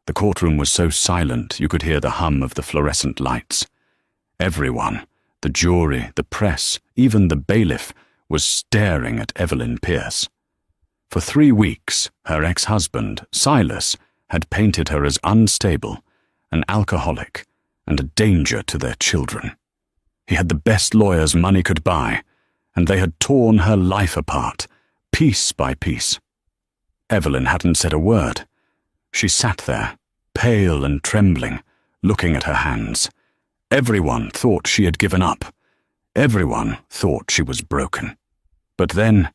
The courtroom was so silent you could hear the hum of the fluorescent lights. Everyone, the jury, the press, even the bailiff, was staring at Evelyn Pierce. For 3 weeks, her ex-husband, Silas, had painted her as unstable, an alcoholic, and a danger to their children. He had the best lawyers money could buy, and they had torn her life apart, piece by piece. Evelyn hadn't said a word. She sat there, pale and trembling, looking at her hands. Everyone thought she had given up. Everyone thought she was broken. But then,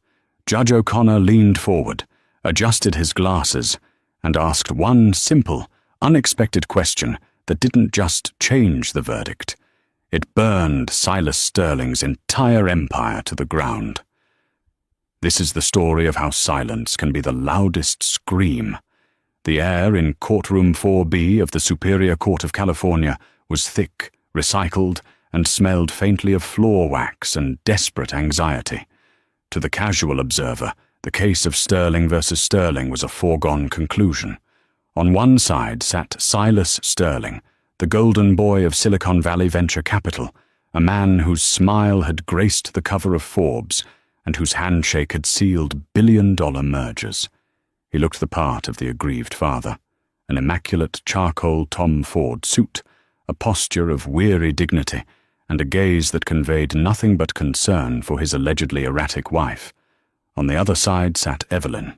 Judge O'Connor leaned forward, adjusted his glasses, and asked one simple, unexpected question that didn't just change the verdict. It burned Silas Sterling's entire empire to the ground. This is the story of how silence can be the loudest scream. The air in Courtroom 4B of the Superior Court of California was thick, recycled, and smelled faintly of floor wax and desperate anxiety. To the casual observer, the case of Sterling versus Sterling was a foregone conclusion. On one side sat Silas Sterling, the golden boy of Silicon Valley venture capital, a man whose smile had graced the cover of Forbes and whose handshake had sealed billion-dollar mergers. He looked the part of the aggrieved father, an immaculate charcoal Tom Ford suit, a posture of weary dignity, and a gaze that conveyed nothing but concern for his allegedly erratic wife. On the other side sat Evelyn.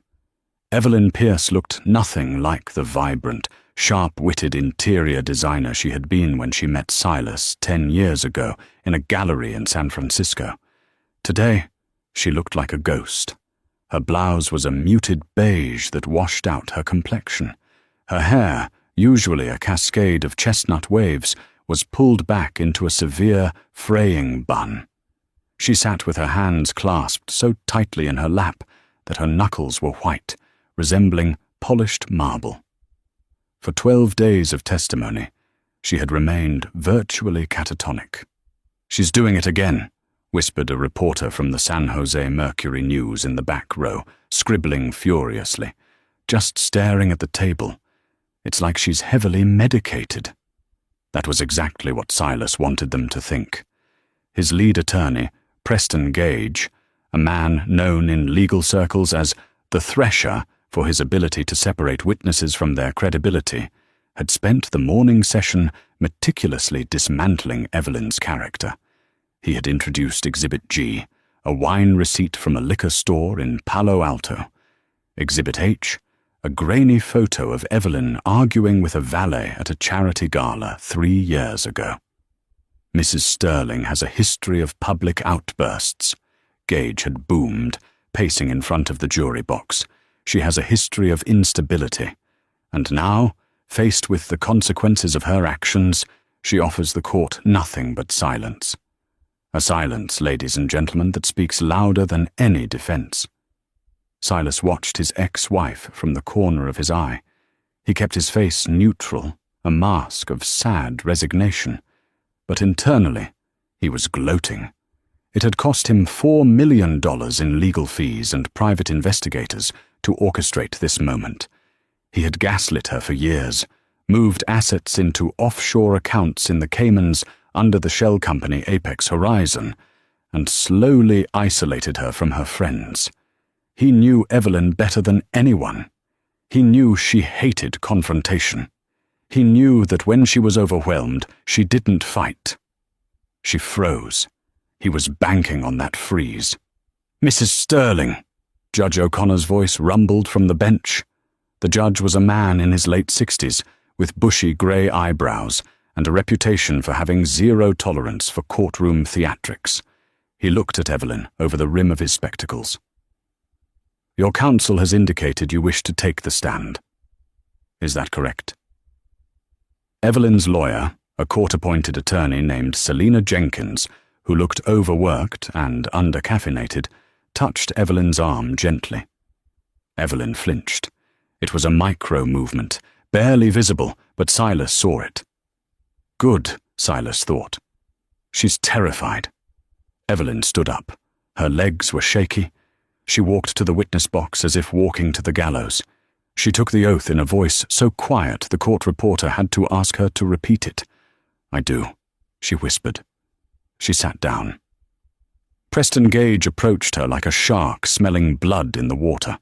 Evelyn Pierce looked nothing like the vibrant, sharp-witted interior designer she had been when she met Silas 10 years ago in a gallery in San Francisco. Today, she looked like a ghost. Her blouse was a muted beige that washed out her complexion. Her hair, usually a cascade of chestnut waves, was pulled back into a severe, fraying bun. She sat with her hands clasped so tightly in her lap that her knuckles were white, resembling polished marble. For 12 days of testimony, she had remained virtually catatonic. "She's doing it again," whispered a reporter from the San Jose Mercury News in the back row, scribbling furiously, just staring at the table. "It's like she's heavily medicated." That was exactly what Silas wanted them to think. His lead attorney, Preston Gage, a man known in legal circles as the Thresher for his ability to separate witnesses from their credibility, had spent the morning session meticulously dismantling Evelyn's character. He had introduced Exhibit G, a wine receipt from a liquor store in Palo Alto. Exhibit H, a grainy photo of Evelyn arguing with a valet at a charity gala 3 years ago. "Mrs. Sterling has a history of public outbursts," Gage had boomed, pacing in front of the jury box. "She has a history of instability. And now, faced with the consequences of her actions, she offers the court nothing but silence. A silence, ladies and gentlemen, that speaks louder than any defense." Silas watched his ex-wife from the corner of his eye. He kept his face neutral, a mask of sad resignation. But internally, he was gloating. It had cost him $4 million in legal fees and private investigators to orchestrate this moment. He had gaslit her for years, moved assets into offshore accounts in the Caymans under the shell company Apex Horizon, and slowly isolated her from her friends. He knew Evelyn better than anyone. He knew she hated confrontation. He knew that when she was overwhelmed, she didn't fight. She froze. He was banking on that freeze. "Mrs. Sterling," Judge O'Connor's voice rumbled from the bench. The judge was a man in his late 60s, with bushy grey eyebrows and a reputation for having zero tolerance for courtroom theatrics. He looked at Evelyn over the rim of his spectacles. "Your counsel has indicated you wish to take the stand. Is that correct?" Evelyn's lawyer, a court-appointed attorney named Selena Jenkins, who looked overworked and under-caffeinated, touched Evelyn's arm gently. Evelyn flinched. It was a micro-movement, barely visible, but Silas saw it. Good, Silas thought. She's terrified. Evelyn stood up. Her legs were shaky. She walked to the witness box as if walking to the gallows. She took the oath in a voice so quiet the court reporter had to ask her to repeat it. "I do," she whispered. She sat down. Preston Gage approached her like a shark smelling blood in the water.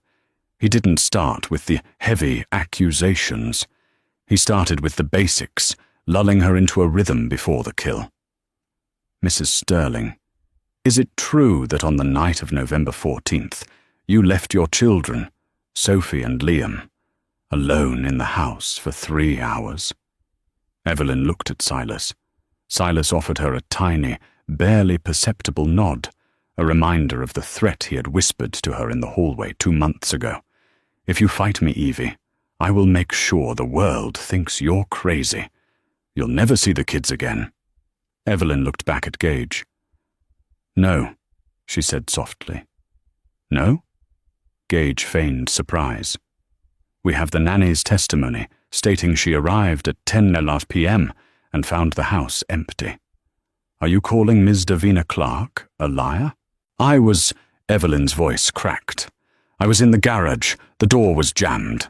He didn't start with the heavy accusations. He started with the basics, lulling her into a rhythm before the kill. "Mrs. Sterling, is it true that on the night of November 14th, you left your children, Sophie and Liam, alone in the house for 3 hours?" Evelyn looked at Silas. Silas offered her a tiny, barely perceptible nod, a reminder of the threat he had whispered to her in the hallway 2 months ago. "If you fight me, Evie, I will make sure the world thinks you're crazy. You'll never see the kids again." Evelyn looked back at Gage. "No," she said softly. "No?" Gage feigned surprise. "We have the nanny's testimony stating she arrived at 10:11 p.m. and found the house empty. Are you calling Ms. Davina Clark a liar?" "I was—" Evelyn's voice cracked. "I was in the garage. The door was jammed."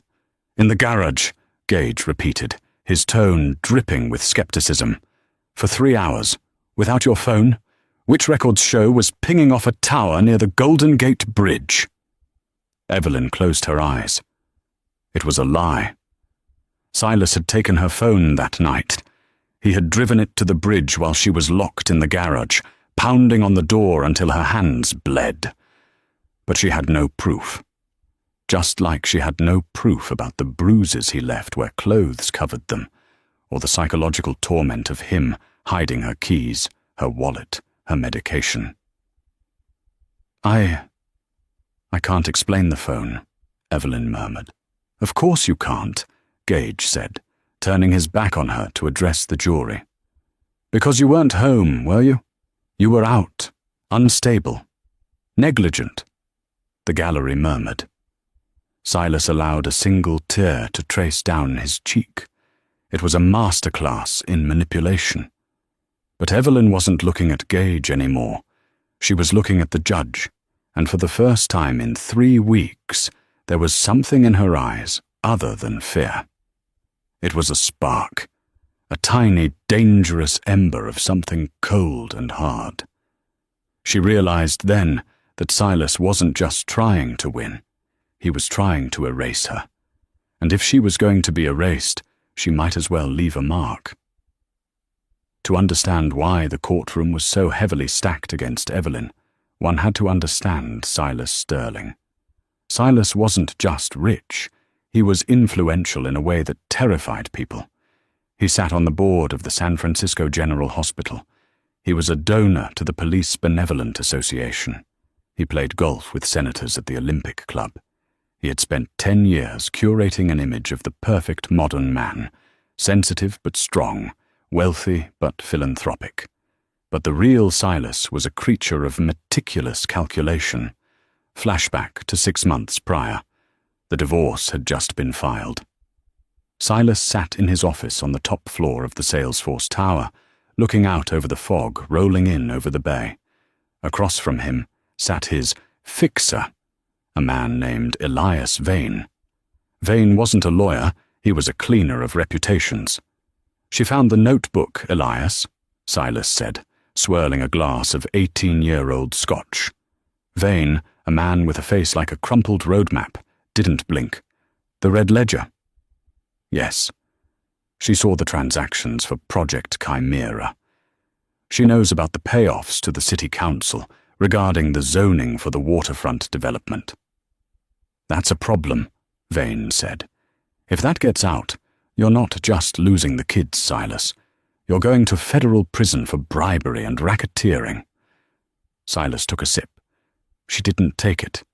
"In the garage," Gage repeated, his tone dripping with skepticism. "For 3 hours, without your phone, which records show was pinging off a tower near the Golden Gate Bridge." Evelyn closed her eyes. It was a lie. Silas had taken her phone that night. He had driven it to the bridge while she was locked in the garage, pounding on the door until her hands bled. But she had no proof. Just like she had no proof about the bruises he left where clothes covered them, or the psychological torment of him hiding her keys, her wallet, her medication. I can't explain the phone," Evelyn murmured. "Of course you can't," Gage said, turning his back on her to address the jury. "Because you weren't home, were you? You were out, unstable, negligent." The gallery murmured. Silas allowed a single tear to trace down his cheek. It was a masterclass in manipulation. But Evelyn wasn't looking at Gage anymore. She was looking at the judge, and for the first time in 3 weeks, there was something in her eyes other than fear. It was a spark, a tiny, dangerous ember of something cold and hard. She realized then that Silas wasn't just trying to win. He was trying to erase her. And if she was going to be erased, she might as well leave a mark. To understand why the courtroom was so heavily stacked against Evelyn, one had to understand Silas Sterling. Silas wasn't just rich. He was influential in a way that terrified people. He sat on the board of the San Francisco General Hospital. He was a donor to the Police Benevolent Association. He played golf with senators at the Olympic Club. He had spent 10 years curating an image of the perfect modern man, sensitive but strong, wealthy but philanthropic. But the real Silas was a creature of meticulous calculation. Flashback to 6 months prior. The divorce had just been filed. Silas sat in his office on the top floor of the Salesforce Tower, looking out over the fog rolling in over the bay. Across from him sat his fixer, a man named Elias Vane. Vane wasn't a lawyer, he was a cleaner of reputations. "She found the notebook, Elias," Silas said, swirling a glass of 18-year-old scotch. Vane, a man with a face like a crumpled road map, didn't blink. "The red ledger?" "Yes." She saw the transactions for Project Chimera. She knows about the payoffs to the city council regarding the zoning for the waterfront development. "That's a problem," Vane said. "If that gets out, you're not just losing the kids, Silas. You're going to federal prison for bribery and racketeering." Silas took a sip. She didn't take it.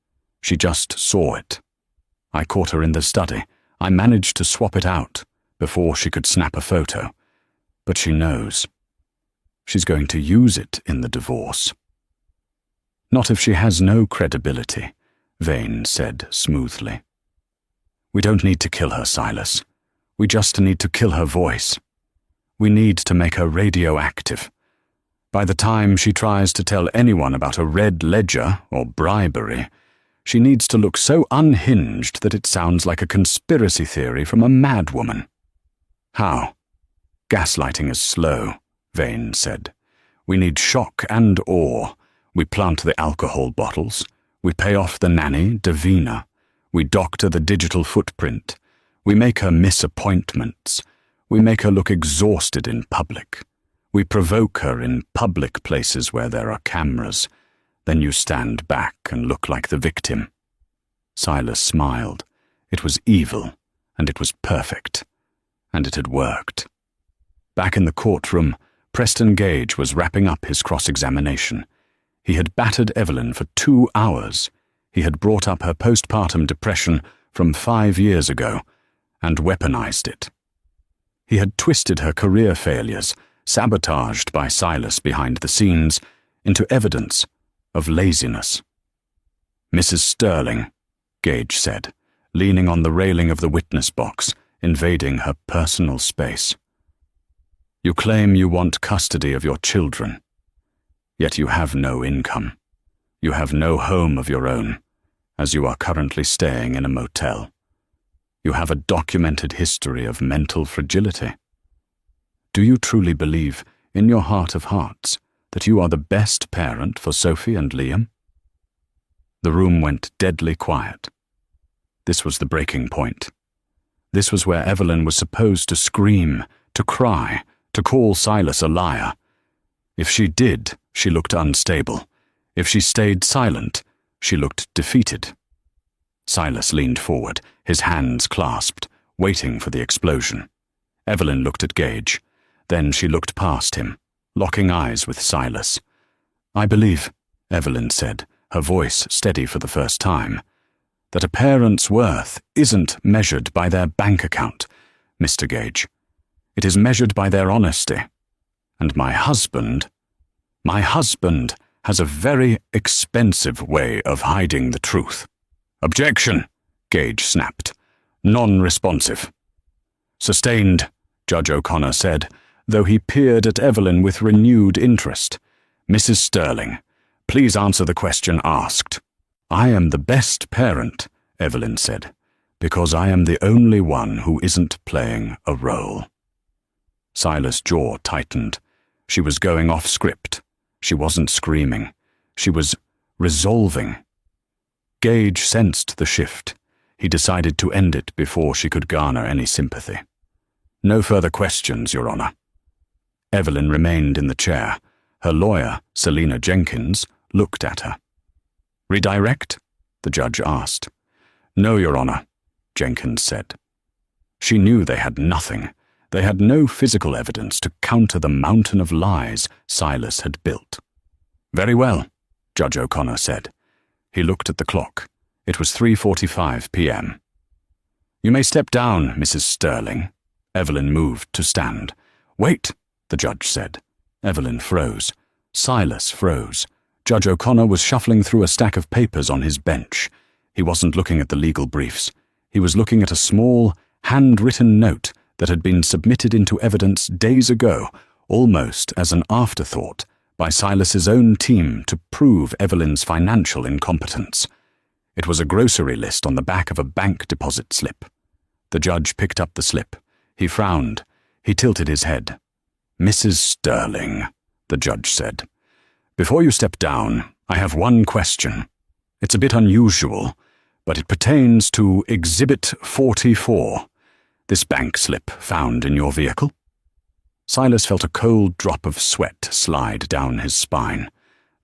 She just saw it. "I caught her in the study. I managed to swap it out before she could snap a photo. But she knows. She's going to use it in the divorce." "Not if she has no credibility," Vane said smoothly. "We don't need to kill her, Silas. We just need to kill her voice. We need to make her radioactive. By the time she tries to tell anyone about a red ledger or bribery, She needs to look so unhinged that it sounds like a conspiracy theory from a madwoman. How? Gaslighting is slow, Vane said. We need shock and awe. We plant the alcohol bottles. We pay off the nanny, Davina. We doctor the digital footprint. We make her miss appointments. We make her look exhausted in public. We provoke her in public places where there are cameras. Then you stand back and look like the victim. Silas smiled. It was evil, and it was perfect. And it had worked. Back in the courtroom, Preston Gage was wrapping up his cross-examination. He had battered Evelyn for 2 hours. He had brought up her postpartum depression from 5 years ago and weaponized it. He had twisted her career failures, sabotaged by Silas behind the scenes, into evidence of laziness. Mrs. Sterling, Gage said, leaning on the railing of the witness box, invading her personal space. You claim you want custody of your children, yet you have no income. You have no home of your own, as you are currently staying in a motel. You have a documented history of mental fragility. Do you truly believe, in your heart of hearts, that you are the best parent for Sophie and Liam? The room went deadly quiet. This was the breaking point. This was where Evelyn was supposed to scream, to cry, to call Silas a liar. If she did, she looked unstable. If she stayed silent, she looked defeated. Silas leaned forward, his hands clasped, waiting for the explosion. Evelyn looked at Gage. Then she looked past him, locking eyes with Silas. I believe, Evelyn said, her voice steady for the first time, that a parent's worth isn't measured by their bank account, Mr. Gage. It is measured by their honesty. And my husband has a very expensive way of hiding the truth. Objection, Gage snapped. Non-responsive. Sustained, Judge O'Connor said, though he peered at Evelyn with renewed interest. Mrs. Sterling, please answer the question asked. I am the best parent, Evelyn said, because I am the only one who isn't playing a role. Silas' jaw tightened. She was going off script. She wasn't screaming. She was resolving. Gage sensed the shift. He decided to end it before she could garner any sympathy. No further questions, Your Honor. Evelyn remained in the chair. Her lawyer, Selina Jenkins, looked at her. Redirect? The judge asked. No, Your Honor, Jenkins said. She knew they had nothing. They had no physical evidence to counter the mountain of lies Silas had built. Very well, Judge O'Connor said. He looked at the clock. It was 3:45 p.m. You may step down, Mrs. Sterling. Evelyn moved to stand. Wait, the judge said. Evelyn froze. Silas froze. Judge O'Connor was shuffling through a stack of papers on his bench. He wasn't looking at the legal briefs. He was looking at a small, handwritten note that had been submitted into evidence days ago, almost as an afterthought, by Silas's own team to prove Evelyn's financial incompetence. It was a grocery list on the back of a bank deposit slip. The judge picked up the slip. He frowned. He tilted his head. Mrs. Sterling, the judge said, before you step down, I have one question. It's a bit unusual, but it pertains to Exhibit 44. This bank slip found in your vehicle? Silas felt a cold drop of sweat slide down his spine.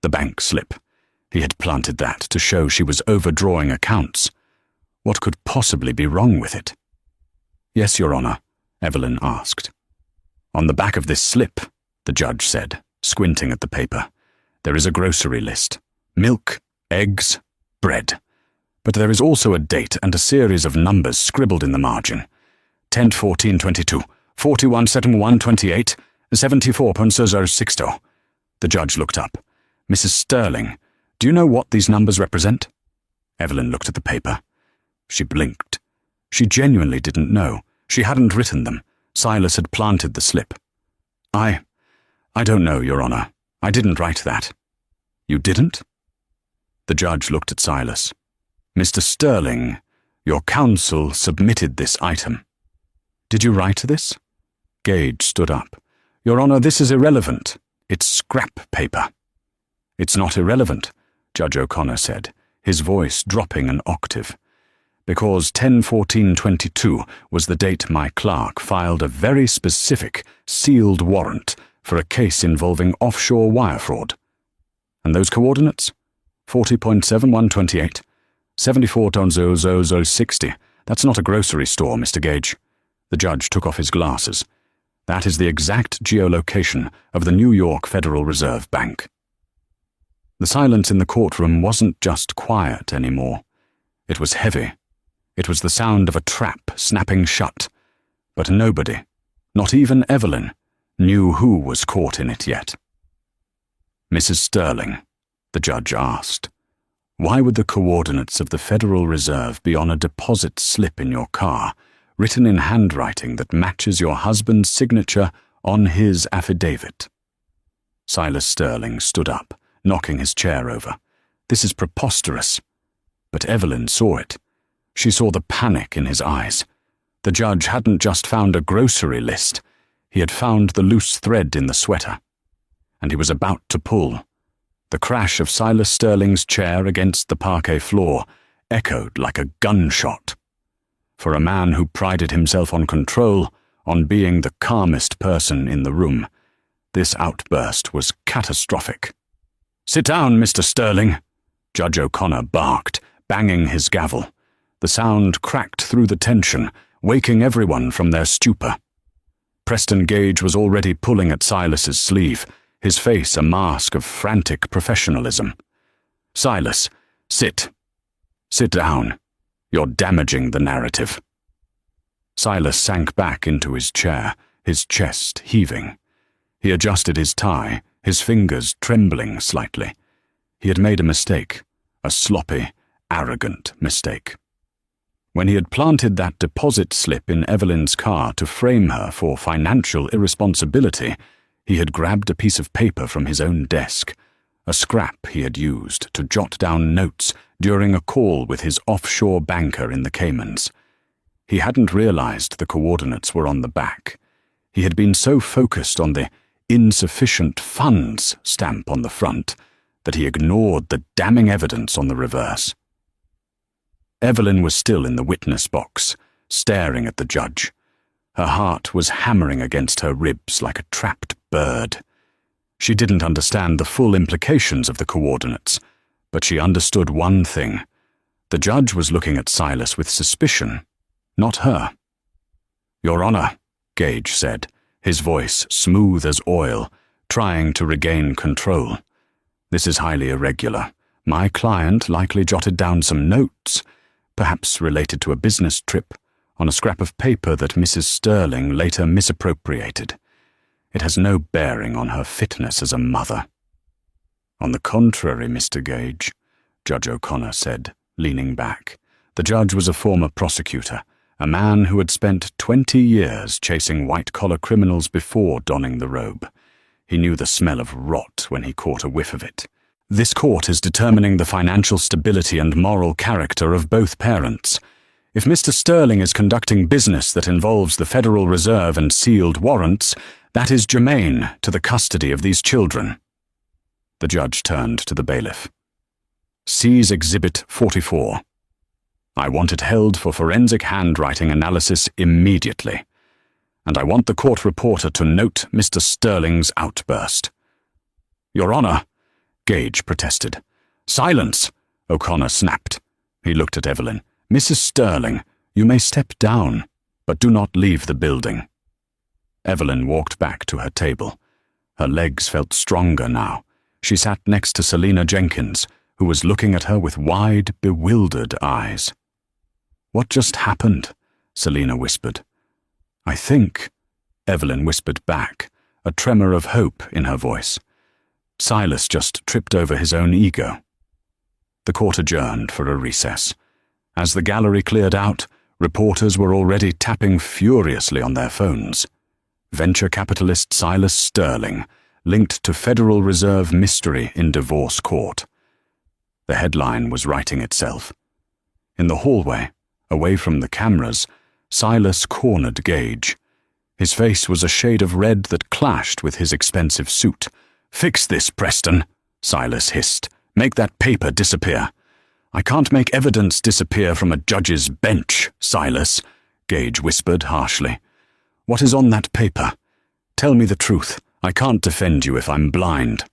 The bank slip. He had planted that to show she was overdrawing accounts. What could possibly be wrong with it? Yes, Your Honor, Evelyn asked. On the back of this slip, the judge said, squinting at the paper, there is a grocery list. Milk, eggs, bread. But there is also a date and a series of numbers scribbled in the margin. 10-14-22, 41-71-28, 74.060. The judge looked up. Mrs. Sterling, do you know what these numbers represent? Evelyn looked at the paper. She blinked. She genuinely didn't know. She hadn't written them. Silas had planted the slip. I don't know, Your Honor. I didn't write that. You didn't? The judge looked at Silas. Mr. Sterling, your counsel submitted this item. Did you write this? Gage stood up. Your Honor, this is irrelevant. It's scrap paper. It's not irrelevant, Judge O'Connor said, his voice dropping an octave, because 10/14/22 was the date my clerk filed a very specific, sealed warrant for a case involving offshore wire fraud. And those coordinates? 40.7128, 74.00060. That's not a grocery store, Mr. Gage. The judge took off his glasses. That is the exact geolocation of the New York Federal Reserve Bank. The silence in the courtroom wasn't just quiet anymore. It was heavy. It was the sound of a trap snapping shut. But nobody, not even Evelyn, knew who was caught in it yet. Mrs. Sterling, the judge asked, why would the coordinates of the Federal Reserve be on a deposit slip in your car, written in handwriting that matches your husband's signature on his affidavit? Silas Sterling stood up, knocking his chair over. This is preposterous. But Evelyn saw it. She saw the panic in his eyes. The judge hadn't just found a grocery list. He had found the loose thread in the sweater. And he was about to pull. The crash of Silas Sterling's chair against the parquet floor echoed like a gunshot. For a man who prided himself on control, on being the calmest person in the room, this outburst was catastrophic. Sit down, Mr. Sterling, Judge O'Connor barked, banging his gavel. The sound cracked through the tension, waking everyone from their stupor. Preston Gage was already pulling at Silas's sleeve, his face a mask of frantic professionalism. Silas, sit. Sit down. You're damaging the narrative. Silas sank back into his chair, his chest heaving. He adjusted his tie, his fingers trembling slightly. He had made a mistake, a sloppy, arrogant mistake. When he had planted that deposit slip in Evelyn's car to frame her for financial irresponsibility, he had grabbed a piece of paper from his own desk, a scrap he had used to jot down notes during a call with his offshore banker in the Caymans. He hadn't realized the coordinates were on the back. He had been so focused on the insufficient funds stamp on the front that he ignored the damning evidence on the reverse. Evelyn was still in the witness box, staring at the judge. Her heart was hammering against her ribs like a trapped bird. She didn't understand the full implications of the coordinates, but she understood one thing. The judge was looking at Silas with suspicion, not her. Your Honor, Gage said, his voice smooth as oil, trying to regain control. This is highly irregular. My client likely jotted down some notes, perhaps related to a business trip, on a scrap of paper that Mrs. Sterling later misappropriated. It has no bearing on her fitness as a mother. On the contrary, Mr. Gage, Judge O'Connor said, leaning back. The judge was a former prosecutor, a man who had spent 20 years chasing white-collar criminals before donning the robe. He knew the smell of rot when he caught a whiff of it. This court is determining the financial stability and moral character of both parents. If Mr. Sterling is conducting business that involves the Federal Reserve and sealed warrants, that is germane to the custody of these children. The judge turned to the bailiff. Seize Exhibit 44. I want it held for forensic handwriting analysis immediately. And I want the court reporter to note Mr. Sterling's outburst. Your Honor, Gage protested. Silence, O'Connor snapped. He looked at Evelyn. Mrs. Sterling, you may step down, but do not leave the building. Evelyn walked back to her table. Her legs felt stronger now. She sat next to Selina Jenkins, who was looking at her with wide, bewildered eyes. What just happened? Selina whispered. I think, Evelyn whispered back, a tremor of hope in her voice. Silas just tripped over his own ego. The court adjourned for a recess. As the gallery cleared out, reporters were already tapping furiously on their phones. Venture capitalist Silas Sterling, linked to Federal Reserve mystery in divorce court. The headline was writing itself. In the hallway, away from the cameras, Silas cornered Gage. His face was a shade of red that clashed with his expensive suit. "Fix this, Preston," Silas hissed. "Make that paper disappear." "I can't make evidence disappear from a judge's bench, Silas," Gage whispered harshly. "What is on that paper? Tell me the truth. I can't defend you if I'm blind."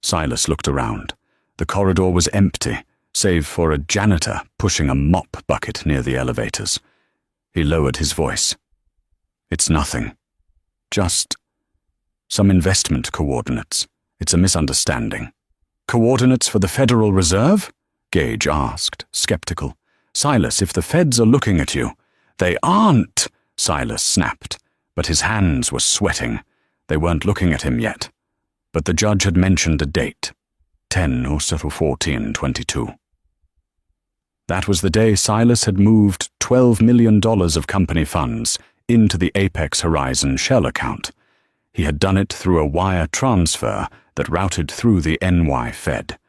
Silas looked around. The corridor was empty, save for a janitor pushing a mop bucket near the elevators. He lowered his voice. "It's nothing. Just some investment coordinates. It's a misunderstanding." "Coordinates for the Federal Reserve?" Gage asked, skeptical. "Silas, if the feds are looking at you—" "They aren't," Silas snapped, but his hands were sweating. They weren't looking at him yet. But the judge had mentioned a date, 10/14/22. That was the day Silas had moved $12 million of company funds into the Apex Horizon Shell account. He had done it through a wire transfer that routed through the NY Fed.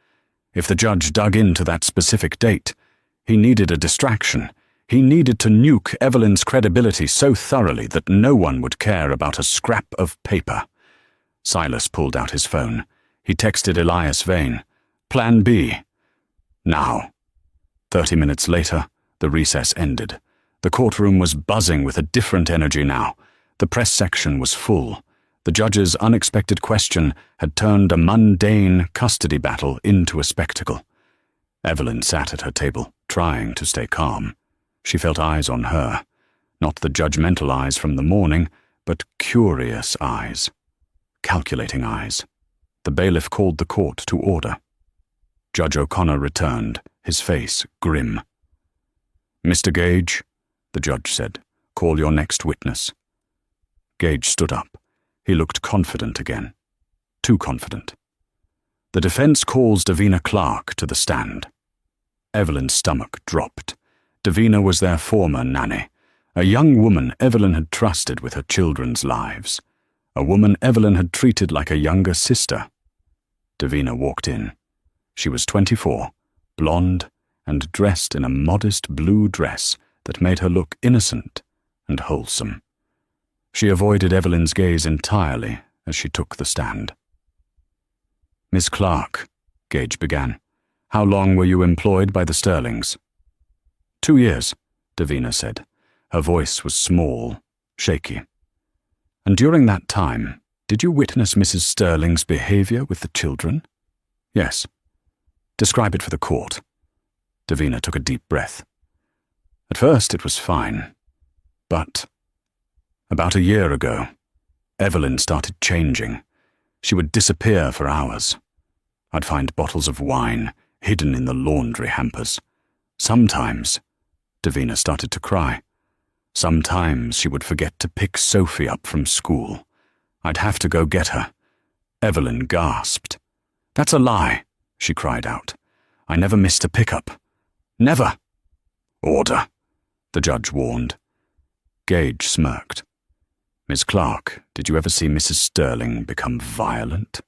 If the judge dug into that specific date, he needed a distraction. He needed to nuke Evelyn's credibility so thoroughly that no one would care about a scrap of paper. Silas pulled out his phone. He texted Elias Vane. "Plan B. Now." 30 minutes later, the recess ended. The courtroom was buzzing with a different energy now. The press section was full. The judge's unexpected question had turned a mundane custody battle into a spectacle. Evelyn sat at her table, trying to stay calm. She felt eyes on her. Not the judgmental eyes from the morning, but curious eyes. Calculating eyes. The bailiff called the court to order. Judge O'Connor returned, his face grim. "Mr. Gage," the judge said, "call your next witness." Gage stood up. He looked confident again. Too confident. "The defense calls Davina Clark to the stand." Evelyn's stomach dropped. Davina was their former nanny, a young woman Evelyn had trusted with her children's lives, a woman Evelyn had treated like a younger sister. Davina walked in. She was 24, blonde, and dressed in a modest blue dress that made her look innocent and wholesome. She avoided Evelyn's gaze entirely as she took the stand. "Miss Clark," Gage began, "how long were you employed by the Sterlings?" 2 years, Davina said. Her voice was small, shaky. "And during that time, did you witness Mrs. Sterling's behavior with the children?" "Yes." "Describe it for the court." Davina took a deep breath. "At first it was fine, but about a year ago, Evelyn started changing. She would disappear for hours. I'd find bottles of wine hidden in the laundry hampers. Sometimes," Davina started to cry, "sometimes she would forget to pick Sophie up from school. I'd have to go get her." Evelyn gasped. "That's a lie," she cried out. "I never missed a pickup. Never." "Order," the judge warned. Gage smirked. "Miss Clark, did you ever see Mrs. Sterling become violent?"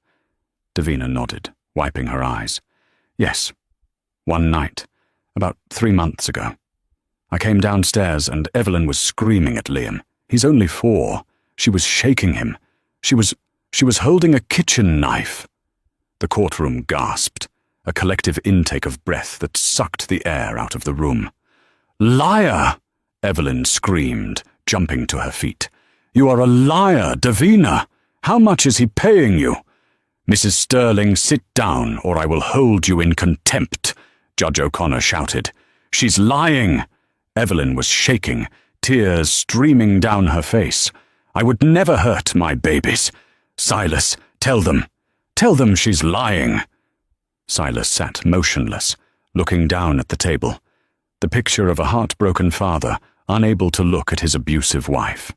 Davina nodded, wiping her eyes. "Yes. One night, about 3 months ago. I came downstairs and Evelyn was screaming at Liam. He's only 4. She was shaking him. She was holding a kitchen knife." The courtroom gasped, a collective intake of breath that sucked the air out of the room. "Liar!" Evelyn screamed, jumping to her feet. "You are a liar, Davina! How much is he paying you?" "Mrs. Sterling, sit down, or I will hold you in contempt," Judge O'Connor shouted. "She's lying!" Evelyn was shaking, tears streaming down her face. "I would never hurt my babies. Silas, tell them. Tell them she's lying." Silas sat motionless, looking down at the table, the picture of a heartbroken father unable to look at his abusive wife.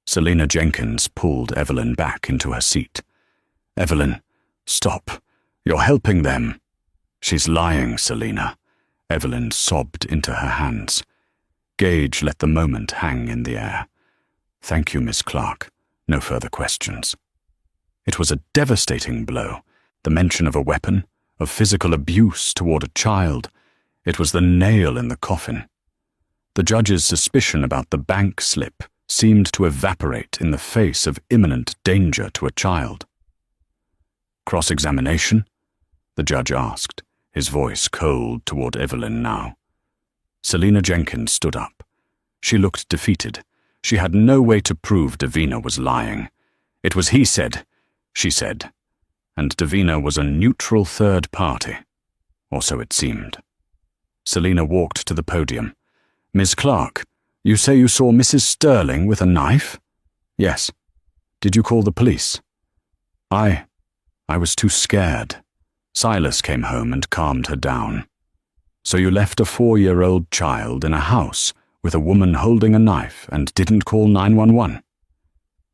Selena Jenkins pulled Evelyn back into her seat. "Evelyn, stop. You're helping them." "She's lying, Selena." Evelyn sobbed into her hands. Gage let the moment hang in the air. "Thank you, Miss Clark. No further questions." It was a devastating blow, the mention of a weapon, of physical abuse toward a child. It was the nail in the coffin. The judge's suspicion about the bank slip seemed to evaporate in the face of imminent danger to a child. "Cross-examination?" the judge asked, his voice cold toward Evelyn now. Selina Jenkins stood up. She looked defeated. She had no way to prove Davina was lying. It was he said, she said, and Davina was a neutral third party, or so it seemed. Selina walked to the podium. "Miss Clark, you say you saw Mrs. Sterling with a knife?" "Yes." "Did you call the police?" I was too scared. Silas came home and calmed her down." "So you left a 4-year-old child in a house with a woman holding a knife and didn't call 911?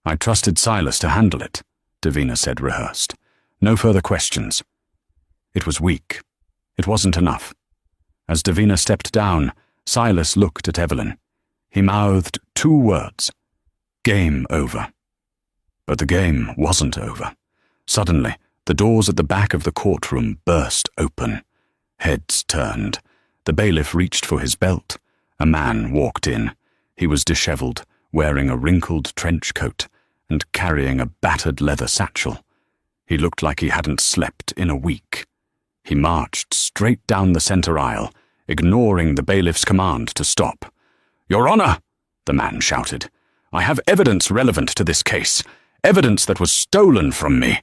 "I trusted Silas to handle it," Davina said, rehearsed. "No further questions." It was weak. It wasn't enough. As Davina stepped down, Silas looked at Evelyn. He mouthed 2 words. "Game over." But the game wasn't over. Suddenly, the doors at the back of the courtroom burst open. Heads turned. The bailiff reached for his belt. A man walked in. He was disheveled, wearing a wrinkled trench coat and carrying a battered leather satchel. He looked like he hadn't slept in a week. He marched straight down the center aisle, ignoring the bailiff's command to stop. "Your Honor," the man shouted, "I have evidence relevant to this case, evidence that was stolen from me."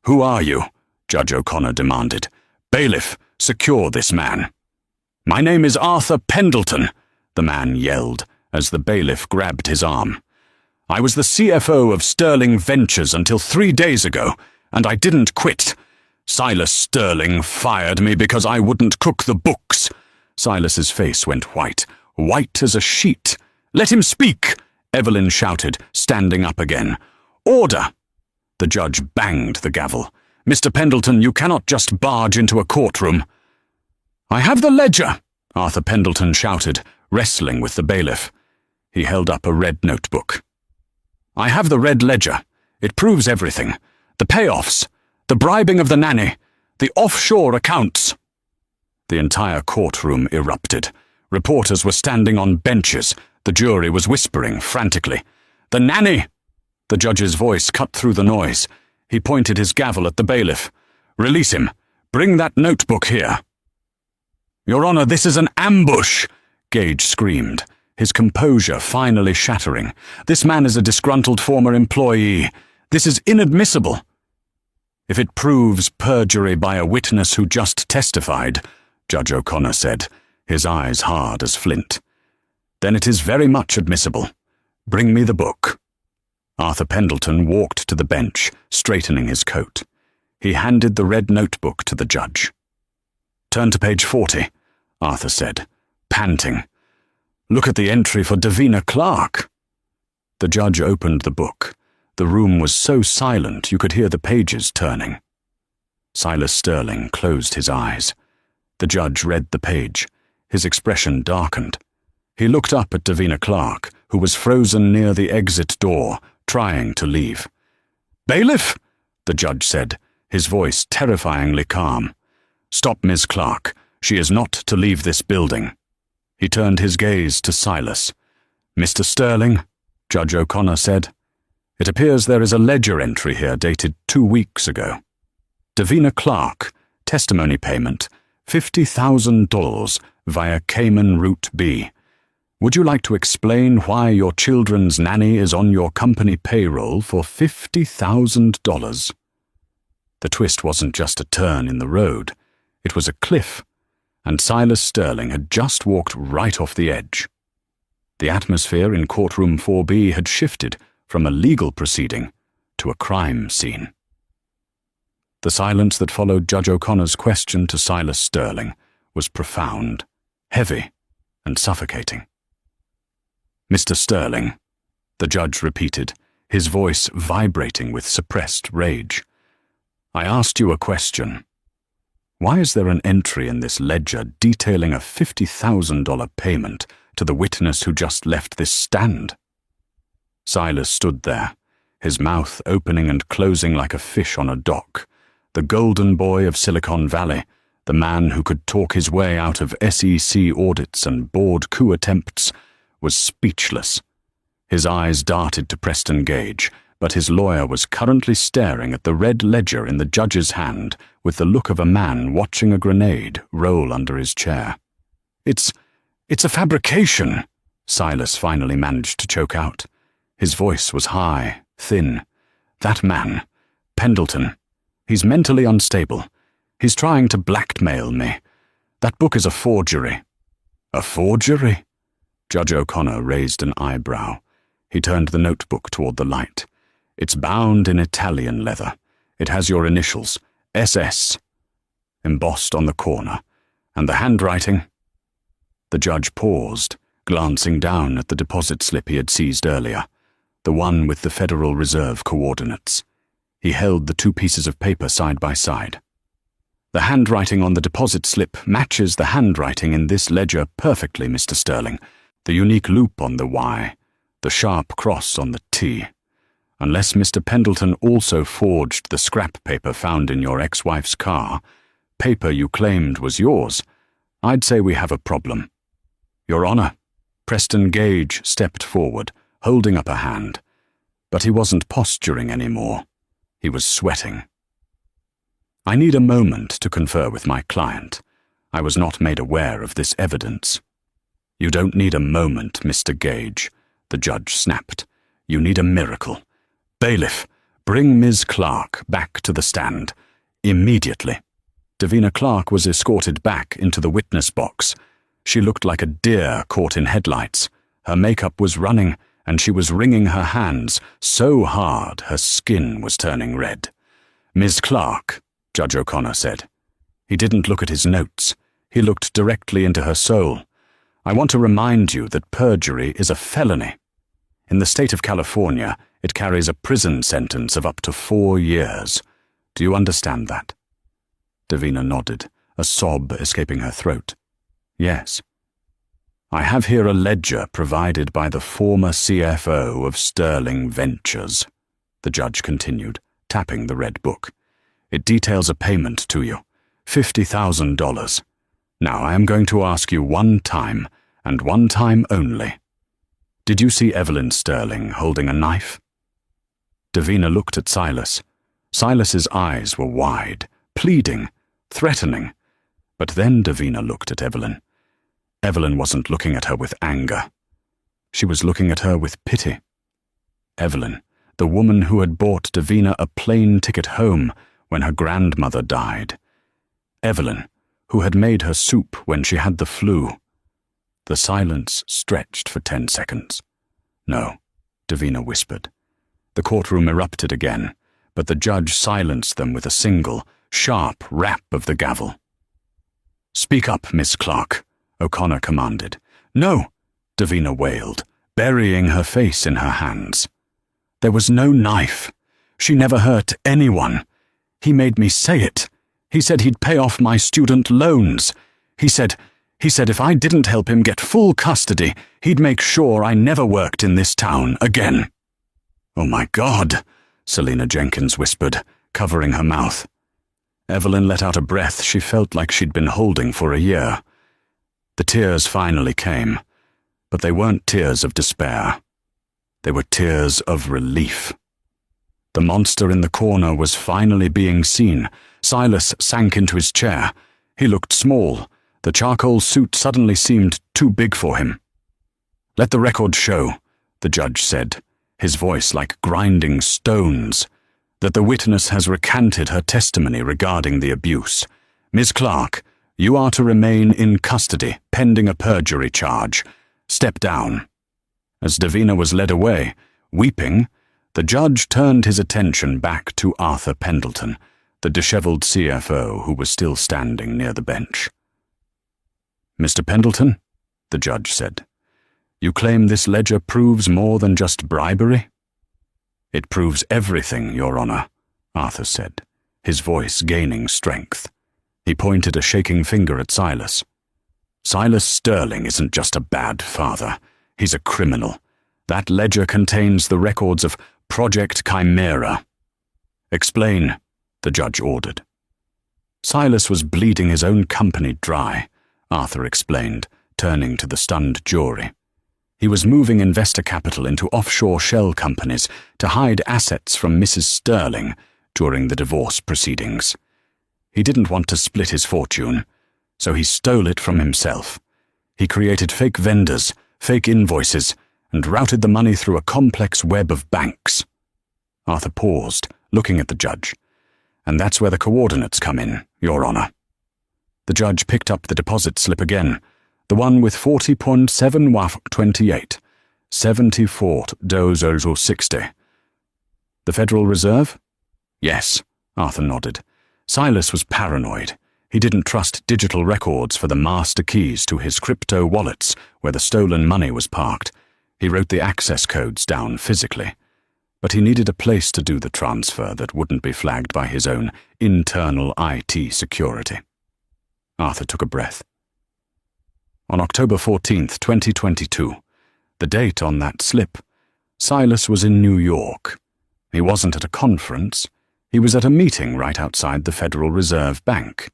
"Who are you?" Judge O'Connor demanded. "Bailiff, secure this man." "My name is Arthur Pendleton," the man yelled as the bailiff grabbed his arm. "I was the CFO of Sterling Ventures until 3 days ago, and I didn't quit. Silas Sterling fired me because I wouldn't cook the books." Silas's face went white as a sheet. "Let him speak," Evelyn shouted, standing up again. "Order!" The judge banged the gavel. "Mr. Pendleton, you cannot just barge into a courtroom." "I have the ledger," Arthur Pendleton shouted, wrestling with the bailiff. He held up a red notebook. "I have the red ledger. It proves everything. The payoffs, the bribing of the nanny, the offshore accounts." The entire courtroom erupted. Reporters were standing on benches. The jury was whispering frantically. "The nanny!" The judge's voice cut through the noise. He pointed his gavel at the bailiff. "Release him. Bring that notebook here." "Your Honor, this is an ambush!" Gage screamed, his composure finally shattering. "This man is a disgruntled former employee. This is inadmissible." "If it proves perjury by a witness who just testified," Judge O'Connor said, his eyes hard as flint, "then it is very much admissible. Bring me the book." Arthur Pendleton walked to the bench, straightening his coat. He handed the red notebook to the judge. "Turn to page 40, Arthur said, panting. "Look at the entry for Davina Clark." The judge opened the book. The room was so silent you could hear the pages turning. Silas Sterling closed his eyes. The judge read the page. His expression darkened. He looked up at Davina Clark, who was frozen near the exit door, trying to leave. "Bailiff," the judge said, his voice terrifyingly calm. "Stop, Miss Clark. She is not to leave this building." He turned his gaze to Silas. "Mr. Sterling," Judge O'Connor said, "it appears there is a ledger entry here dated 2 weeks ago. Davina Clark, testimony payment, $50,000 via Cayman Route B. Would you like to explain why your children's nanny is on your company payroll for $50,000? The twist wasn't just a turn in the road. It was a cliff, and Silas Sterling had just walked right off the edge. The atmosphere in courtroom 4B had shifted from a legal proceeding to a crime scene. The silence that followed Judge O'Connor's question to Silas Sterling was profound, heavy, and suffocating. "Mr. Sterling," the judge repeated, his voice vibrating with suppressed rage. "I asked you a question. Why is there an entry in this ledger detailing a $50,000 payment to the witness who just left this stand?" Silas stood there, his mouth opening and closing like a fish on a dock, the golden boy of Silicon Valley, the man who could talk his way out of SEC audits and board coup attempts, was speechless. His eyes darted to Preston Gage, but his lawyer was currently staring at the red ledger in the judge's hand with the look of a man watching a grenade roll under his chair. It's a fabrication," Silas finally managed to choke out. His voice was high, thin. "That man, Pendleton, he's mentally unstable. He's trying to blackmail me. That book is a forgery." "A forgery?" Judge O'Connor raised an eyebrow. He turned the notebook toward the light. "It's bound in Italian leather. It has your initials, SS, embossed on the corner. And the handwriting—" The judge paused, glancing down at the deposit slip he had seized earlier, the one with the Federal Reserve coordinates. He held the two pieces of paper side by side. "The handwriting on the deposit slip matches the handwriting in this ledger perfectly, Mr. Sterling. The unique loop on the Y, the sharp cross on the T. Unless Mr. Pendleton also forged the scrap paper found in your ex-wife's car, paper you claimed was yours, I'd say we have a problem." "Your Honor," Preston Gage stepped forward, holding up a hand. But he wasn't posturing anymore. He was sweating. "I need a moment to confer with my client. I was not made aware of this evidence." "You don't need a moment, Mr. Gage," the judge snapped. "You need a miracle. Bailiff, bring Ms. Clark back to the stand. Immediately." Davina Clark was escorted back into the witness box. She looked like a deer caught in headlights. Her makeup was running, and she was wringing her hands so hard her skin was turning red. "Ms. Clark," Judge O'Connor said. He didn't look at his notes. He looked directly into her soul. "I want to remind you that perjury is a felony. In the state of California, it carries a prison sentence of up to 4 years. Do you understand that?" Davina nodded, a sob escaping her throat. "Yes." "I have here a ledger provided by the former CFO of Sterling Ventures," the judge continued, tapping the red book. "It details a payment to you, $50,000. Now I am going to ask you one time, and one time only. Did you see Evelyn Sterling holding a knife?" Davina looked at Silas. Silas's eyes were wide, pleading, threatening. But then Davina looked at Evelyn. Evelyn wasn't looking at her with anger. She was looking at her with pity. Evelyn, the woman who had bought Davina a plane ticket home when her grandmother died. Evelyn, who had made her soup when she had the flu. The silence stretched for 10 seconds. "No," Davina whispered. The courtroom erupted again, but the judge silenced them with a single, sharp rap of the gavel. "Speak up, Miss Clark," O'Connor commanded. "No," Davina wailed, burying her face in her hands. "There was no knife. She never hurt anyone. He made me say it. He said he'd pay off my student loans. He said if I didn't help him get full custody, he'd make sure I never worked in this town again." "Oh my God," Selena Jenkins whispered, covering her mouth. Evelyn let out a breath she felt like she'd been holding for a year. The tears finally came, but they weren't tears of despair. They were tears of relief. The monster in the corner was finally being seen. Silas sank into his chair. He looked small. The charcoal suit suddenly seemed too big for him. "Let the record show," the judge said, his voice like grinding stones, "that the witness has recanted her testimony regarding the abuse. Ms. Clark, you are to remain in custody pending a perjury charge. Step down." As Davina was led away, weeping, the judge turned his attention back to Arthur Pendleton, the disheveled CFO who was still standing near the bench. "Mr. Pendleton," the judge said, "you claim this ledger proves more than just bribery?" "It proves everything, Your Honor," Arthur said, his voice gaining strength. He pointed a shaking finger at Silas. "Silas Sterling isn't just a bad father. He's a criminal. That ledger contains the records of Project Chimera." "Explain," the judge ordered. Silas was bleeding his own company dry, Arthur explained, turning to the stunned jury. He was moving investor capital into offshore shell companies to hide assets from Mrs. Sterling during the divorce proceedings. He didn't want to split his fortune, so he stole it from himself. He created fake vendors, fake invoices, and routed the money through a complex web of banks. Arthur paused, looking at the judge. And that's where the coordinates come in, Your Honor. The judge picked up the deposit slip again, the one with 40.728, 74,060. The Federal Reserve? Yes, Arthur nodded. Silas was paranoid. He didn't trust digital records for the master keys to his crypto wallets where the stolen money was parked. He wrote the access codes down physically. But he needed a place to do the transfer that wouldn't be flagged by his own internal IT security. Arthur took a breath. On October 14th, 2022, the date on that slip, Silas was in New York. He wasn't at a conference. He was at a meeting right outside the Federal Reserve Bank.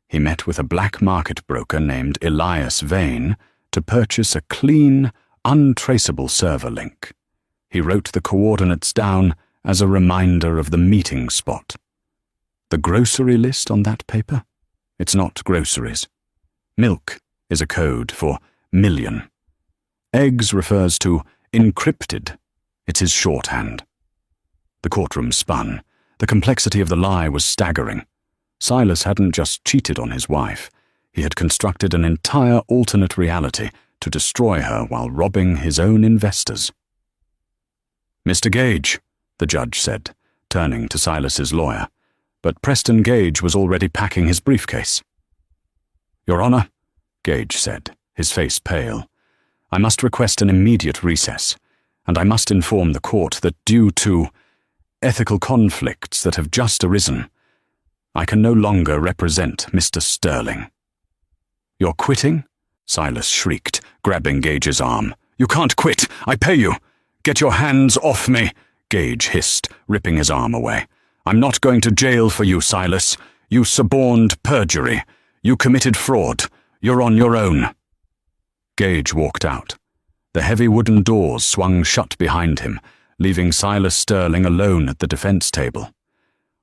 He met with a black market broker named Elias Vane to purchase a clean, untraceable server link. He wrote the coordinates down as a reminder of the meeting spot. The grocery list on that paper? It's not groceries. Milk is a code for million. Eggs refers to encrypted. It's his shorthand. The courtroom spun. The complexity of the lie was staggering. Silas hadn't just cheated on his wife. He had constructed an entire alternate reality to destroy her while robbing his own investors. Mr. Gage, the judge said, turning to Silas's lawyer, but Preston Gage was already packing his briefcase. Your Honor, Gage said, his face pale, I must request an immediate recess, and I must inform the court that due to ethical conflicts that have just arisen, I can no longer represent Mr. Sterling. You're quitting? Silas shrieked, grabbing Gage's arm. You can't quit! I pay you! Get your hands off me, Gage hissed, ripping his arm away. I'm not going to jail for you, Silas. You suborned perjury. You committed fraud. You're on your own. Gage walked out. The heavy wooden doors swung shut behind him, leaving Silas Sterling alone at the defense table.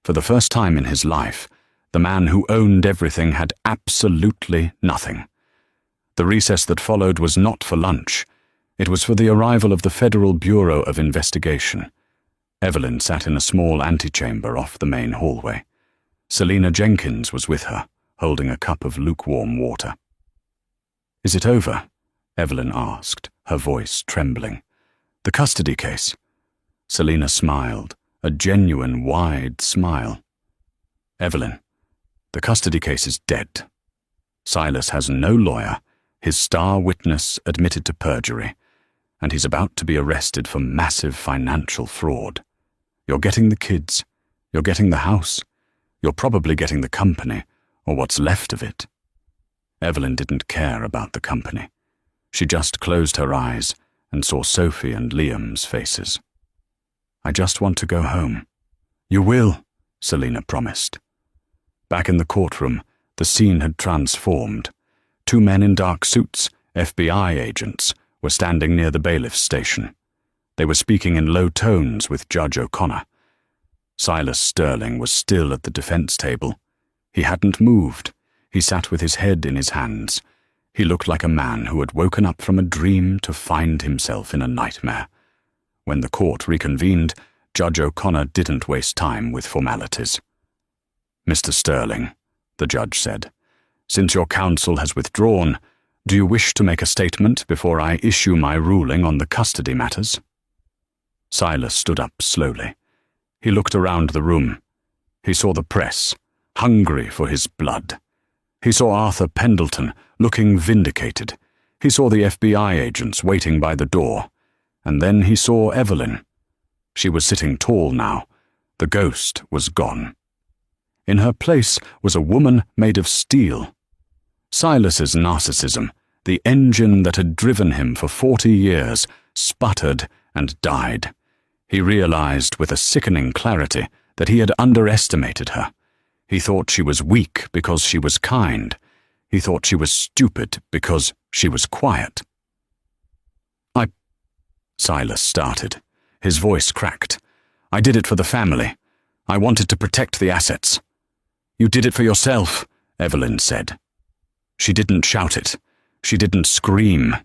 For the first time in his life, the man who owned everything had absolutely nothing. The recess that followed was not for lunch. It was for the arrival of the Federal Bureau of Investigation. Evelyn sat in a small antechamber off the main hallway. Selina Jenkins was with her, holding a cup of lukewarm water. Is it over? Evelyn asked, her voice trembling. The custody case. Selina smiled, a genuine wide smile. Evelyn, the custody case is dead. Silas has no lawyer, his star witness admitted to perjury, and he's about to be arrested for massive financial fraud. You're getting the kids, you're getting the house, you're probably getting the company, or what's left of it. Evelyn didn't care about the company. She just closed her eyes and saw Sophie and Liam's faces. I just want to go home. You will, Selina promised. Back in the courtroom, the scene had transformed. Two men in dark suits, FBI agents, were standing near the bailiff's station. They were speaking in low tones with Judge O'Connor. Silas Sterling was still at the defense table. He hadn't moved. He sat with his head in his hands. He looked like a man who had woken up from a dream to find himself in a nightmare. When the court reconvened, Judge O'Connor didn't waste time with formalities. Mr. Sterling, the judge said, since your counsel has withdrawn, do you wish to make a statement before I issue my ruling on the custody matters? Silas stood up slowly. He looked around the room. He saw the press, hungry for his blood. He saw Arthur Pendleton, looking vindicated. He saw the FBI agents waiting by the door. And then he saw Evelyn. She was sitting tall now. The ghost was gone. In her place was a woman made of steel. Silas's narcissism, the engine that had driven him for 40 years, sputtered and died. He realized with a sickening clarity that he had underestimated her. He thought she was weak because she was kind. He thought she was stupid because she was quiet. Silas started. His voice cracked. I did it for the family. I wanted to protect the assets. You did it for yourself, Evelyn said. She didn't shout it. She didn't scream.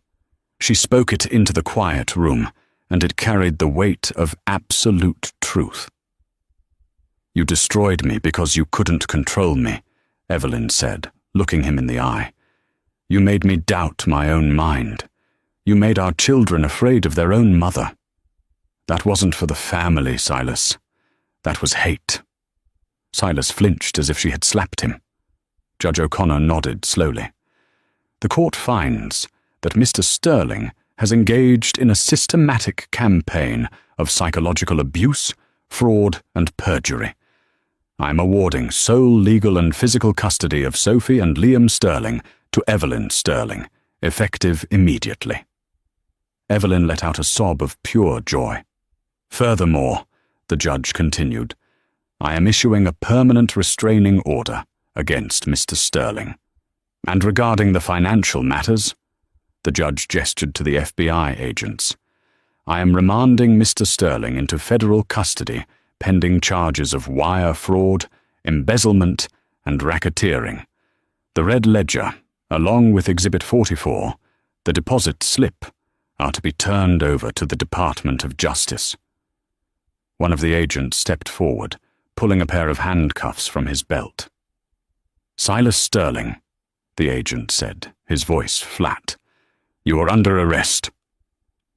She spoke it into the quiet room, and it carried the weight of absolute truth. You destroyed me because you couldn't control me, Evelyn said, looking him in the eye. You made me doubt my own mind. You made our children afraid of their own mother. That wasn't for the family, Silas. That was hate. Silas flinched as if she had slapped him. Judge O'Connor nodded slowly. The court finds that Mr. Sterling has engaged in a systematic campaign of psychological abuse, fraud, and perjury. I am awarding sole legal and physical custody of Sophie and Liam Sterling to Evelyn Sterling, effective immediately. Evelyn let out a sob of pure joy. Furthermore, the judge continued, I am issuing a permanent restraining order against Mr. Sterling. And regarding the financial matters, the judge gestured to the FBI agents, I am remanding Mr. Sterling into federal custody pending charges of wire fraud, embezzlement, and racketeering. The red ledger, along with Exhibit 44, the deposit slip, are to be turned over to the Department of Justice. One of the agents stepped forward, pulling a pair of handcuffs from his belt. Silas Sterling, the agent said, his voice flat. You are under arrest.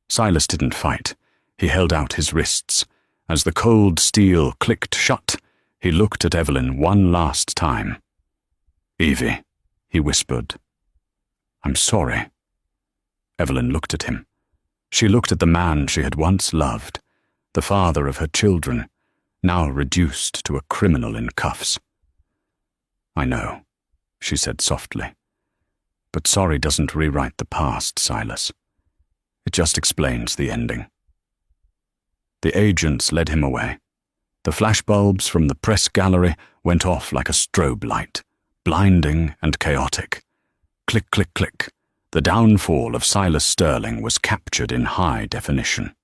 Silas didn't fight. He held out his wrists. As the cold steel clicked shut, he looked at Evelyn one last time. Evie, he whispered. I'm sorry. Evelyn looked at him. She looked at the man she had once loved, the father of her children, now reduced to a criminal in cuffs. I know, she said softly. But sorry doesn't rewrite the past, Silas. It just explains the ending. The agents led him away. The flashbulbs from the press gallery went off like a strobe light, blinding and chaotic. Click, click, click. The downfall of Silas Sterling was captured in high definition.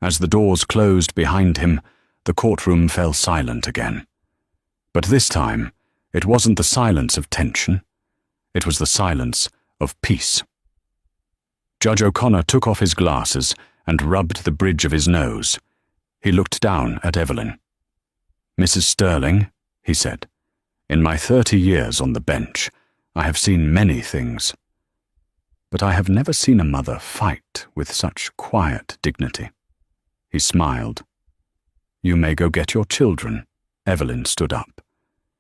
As the doors closed behind him, the courtroom fell silent again. But this time, it wasn't the silence of tension. It was the silence of peace. Judge O'Connor took off his glasses and rubbed the bridge of his nose. He looked down at Evelyn. Mrs. Sterling, he said, in my 30 years on the bench, I have seen many things. But I have never seen a mother fight with such quiet dignity. He smiled. You may go get your children. Evelyn stood up.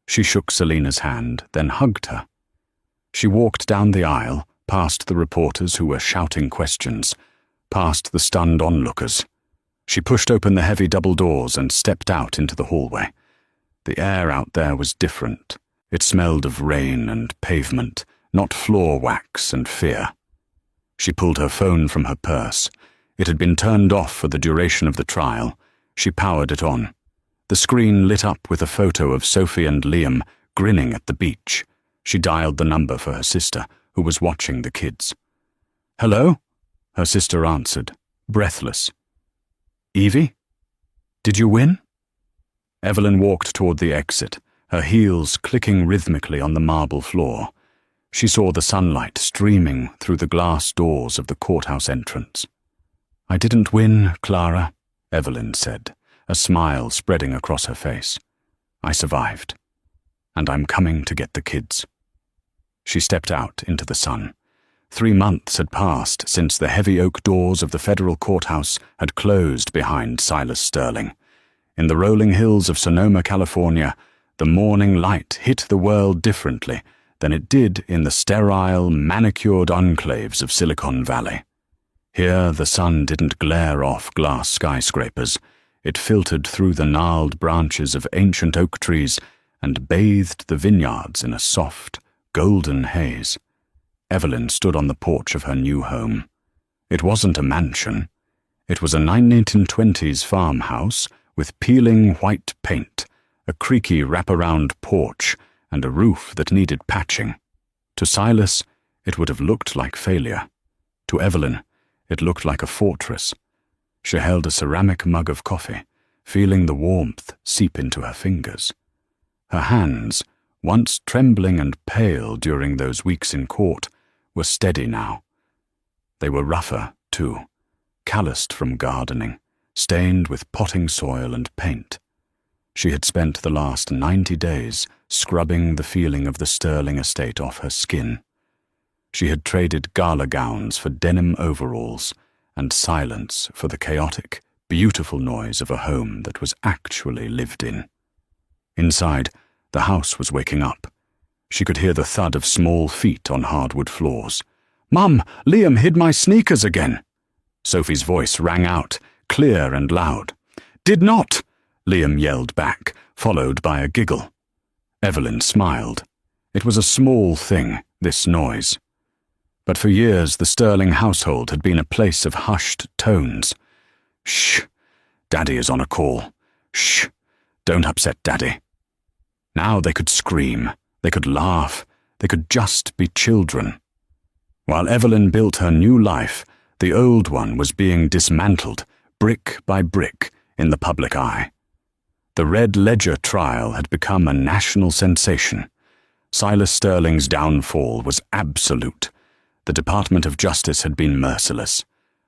She shook Selina's hand, then hugged her. She walked down the aisle, past the reporters who were shouting questions, past the stunned onlookers. She pushed open the heavy double doors and stepped out into the hallway. The air out there was different. It smelled of rain and pavement, not floor wax and fear. She pulled her phone from her purse. It had been turned off for the duration of the trial. She powered it on. The screen lit up with a photo of Sophie and Liam grinning at the beach. She dialed the number for her sister, who was watching the kids. Hello? Her sister answered, breathless. Evie? Did you win? Evelyn walked toward the exit, her heels clicking rhythmically on the marble floor. She saw the sunlight streaming through the glass doors of the courthouse entrance. I didn't win, Clara, Evelyn said, a smile spreading across her face. I survived, and I'm coming to get the kids. She stepped out into the sun. 3 months had passed since the heavy oak doors of the federal courthouse had closed behind Silas Sterling. In the rolling hills of Sonoma, California, the morning light hit the world differently than it did in the sterile, manicured enclaves of Silicon Valley. Here the sun didn't glare off glass skyscrapers. It filtered through the gnarled branches of ancient oak trees and bathed the vineyards in a soft, golden haze. Evelyn stood on the porch of her new home. It wasn't a mansion. It was a 1920s farmhouse with peeling white paint, a creaky wraparound porch, and a roof that needed patching. To Silas, it would have looked like failure. To Evelyn, it looked like a fortress. She held a ceramic mug of coffee, feeling the warmth seep into her fingers. Her hands, once trembling and pale during those weeks in court, were steady now. They were rougher, too, calloused from gardening, stained with potting soil and paint. She had spent the last 90 days scrubbing the feeling of the Sterling estate off her skin. She had traded gala gowns for denim overalls and silence for the chaotic, beautiful noise of a home that was actually lived in. Inside, the house was waking up. She could hear the thud of small feet on hardwood floors. "Mum, Liam hid my sneakers again!" Sophie's voice rang out, clear and loud. "Did not!" Liam yelled back, followed by a giggle. Evelyn smiled. It was a small thing, this noise. But for years the Sterling household had been a place of hushed tones. "Shh! Daddy is on a call. Shh! Don't upset Daddy." Now they could scream, they could laugh, they could just be children. While Evelyn built her new life, the old one was being dismantled, brick by brick, in the public eye. The Red Ledger trial had become a national sensation. Silas Sterling's downfall was absolute. The Department of Justice had been merciless.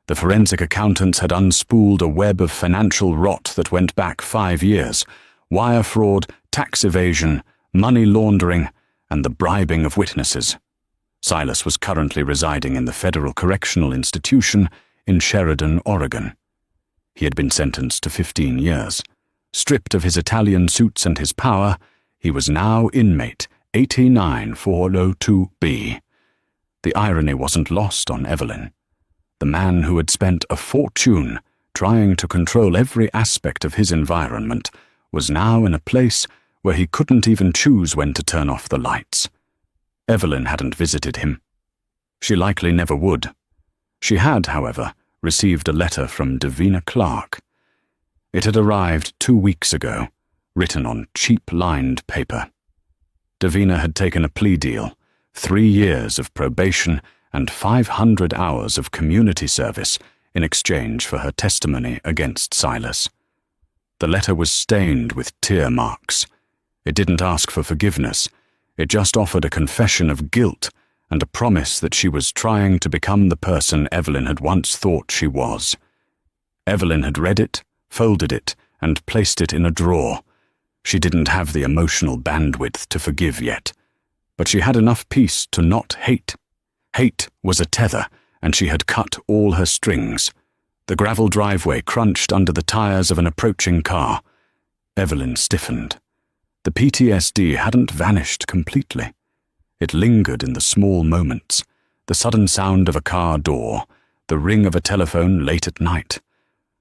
The forensic accountants had unspooled a web of financial rot that went back 5 years: wire fraud, tax evasion, money laundering, and the bribing of witnesses. Silas was currently residing in the Federal Correctional Institution in Sheridan, Oregon. He had been sentenced to 15 years. Stripped of his Italian suits and his power, he was now inmate 89402B. The irony wasn't lost on Evelyn. The man who had spent a fortune trying to control every aspect of his environment was now in a place where he couldn't even choose when to turn off the lights. Evelyn hadn't visited him. She likely never would. She had, however, received a letter from Davina Clark. It had arrived 2 weeks ago, written on cheap-lined paper. Davina had taken a plea deal, 3 years of probation and 500 hours of community service in exchange for her testimony against Silas. The letter was stained with tear marks. It didn't ask for forgiveness. It just offered a confession of guilt and a promise that she was trying to become the person Evelyn had once thought she was. Evelyn had read it, folded it, and placed it in a drawer. She didn't have the emotional bandwidth to forgive yet, but she had enough peace to not hate. Hate was a tether, and she had cut all her strings. The gravel driveway crunched under the tires of an approaching car. Evelyn stiffened. The PTSD hadn't vanished completely. It lingered in the small moments, the sudden sound of a car door, the ring of a telephone late at night.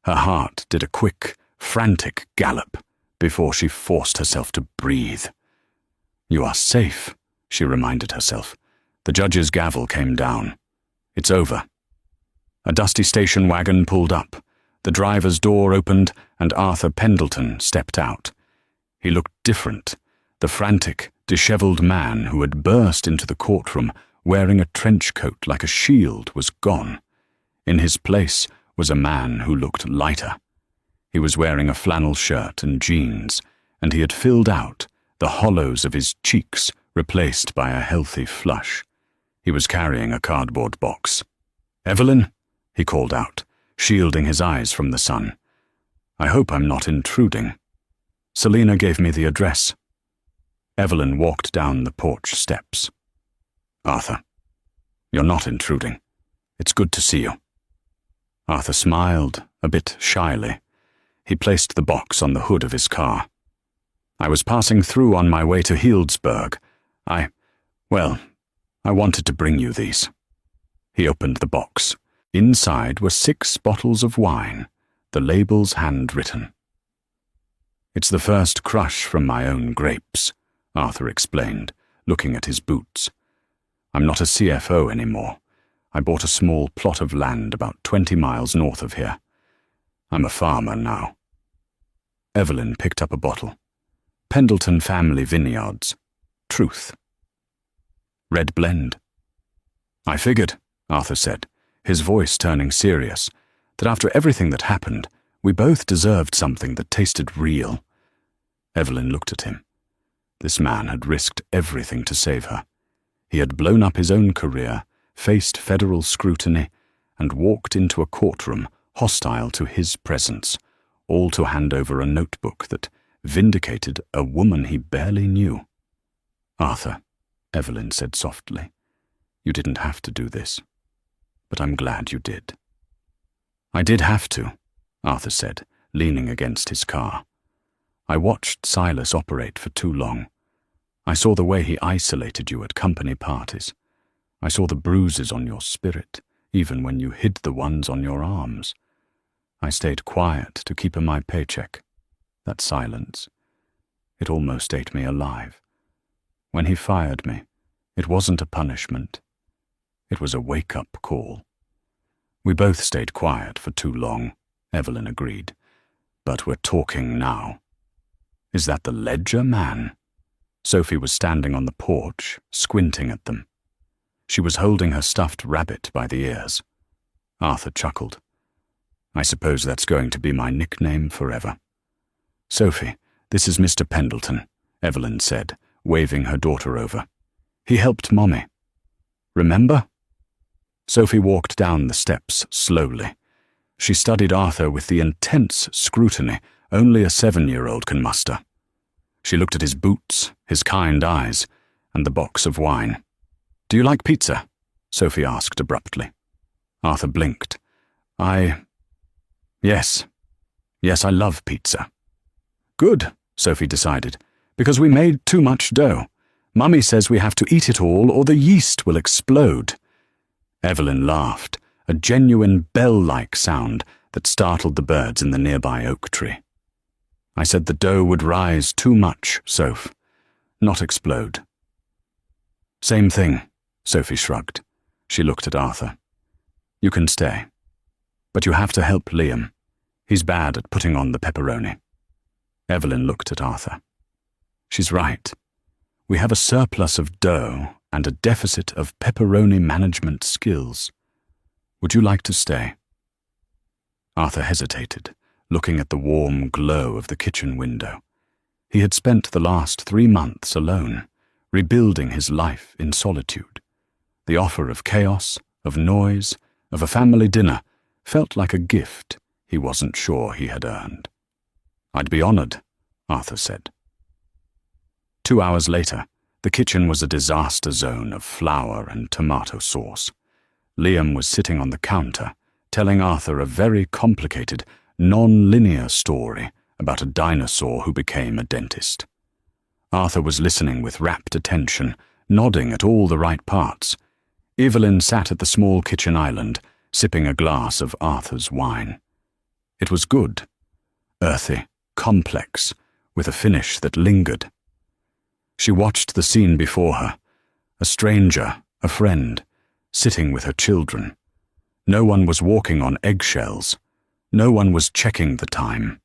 Her heart did a quick, frantic gallop before she forced herself to breathe. "You are safe," she reminded herself. The judge's gavel came down. "It's over." A dusty station wagon pulled up. The driver's door opened, and Arthur Pendleton stepped out. He looked different. The frantic, disheveled man who had burst into the courtroom wearing a trench coat like a shield was gone. In his place was a man who looked lighter. He was wearing a flannel shirt and jeans, and he had filled out, the hollows of his cheeks replaced by a healthy flush. He was carrying a cardboard box. "Evelyn?" he called out, shielding his eyes from the sun. "I hope I'm not intruding. Selina gave me the address." Evelyn walked down the porch steps. "Arthur, you're not intruding. It's good to see you." Arthur smiled, a bit shyly. He placed the box on the hood of his car. "I was passing through on my way to Healdsburg. I wanted to bring you these." He opened the box. Inside were 6 bottles of wine, the labels handwritten. "It's the first crush from my own grapes," Arthur explained, looking at his boots. "I'm not a CFO anymore. I bought a small plot of land about 20 miles north of here. I'm a farmer now." Evelyn picked up a bottle. Pendleton Family Vineyards. Truth. Red blend. I figured, Arthur said, his voice turning serious, that after everything that happened, we both deserved something that tasted real. Evelyn looked at him. This man had risked everything to save her. He had blown up his own career, faced federal scrutiny, and walked into a courtroom hostile to his presence, all to hand over a notebook that vindicated a woman he barely knew. Arthur, Evelyn said softly, you didn't have to do this, but I'm glad you did. I did have to, Arthur said, leaning against his car. I watched Silas operate for too long. I saw the way he isolated you at company parties. I saw the bruises on your spirit, even when you hid the ones on your arms. I stayed quiet to keep my paycheck. That silence. It almost ate me alive. When he fired me, it wasn't a punishment. It was a wake-up call. We both stayed quiet for too long, Evelyn agreed. But we're talking now. Is that the Ledger man? Sophie was standing on the porch, squinting at them. She was holding her stuffed rabbit by the ears. Arthur chuckled. I suppose that's going to be my nickname forever. Sophie, this is Mr. Pendleton, Evelyn said, waving her daughter over. He helped Mommy. Remember? Sophie walked down the steps slowly. She studied Arthur with the intense scrutiny only a 7-year-old can muster. She looked at his boots, his kind eyes, and the box of wine. Do you like pizza? Sophie asked abruptly. Arthur blinked. Yes, I love pizza. Good, Sophie decided, because we made too much dough. Mummy says we have to eat it all or the yeast will explode. Evelyn laughed, a genuine bell-like sound that startled the birds in the nearby oak tree. I said the dough would rise too much, Soph, not explode. Same thing, Sophie shrugged. She looked at Arthur. You can stay, but you have to help Liam. He's bad at putting on the pepperoni. Evelyn looked at Arthur. She's right. We have a surplus of dough and a deficit of pepperoni management skills. Would you like to stay? Arthur hesitated, looking at the warm glow of the kitchen window. He had spent the last 3 months alone, rebuilding his life in solitude. The offer of chaos, of noise, of a family dinner felt like a gift he wasn't sure he had earned. I'd be honored, Arthur said. 2 hours later, the kitchen was a disaster zone of flour and tomato sauce. Liam was sitting on the counter, telling Arthur a very complicated, non-linear story about a dinosaur who became a dentist. Arthur was listening with rapt attention, nodding at all the right parts. Evelyn sat at the small kitchen island, sipping a glass of Arthur's wine. It was good, earthy, complex, with a finish that lingered. She watched the scene before her, a stranger, a friend, sitting with her children. No one was walking on eggshells. No one was checking the time.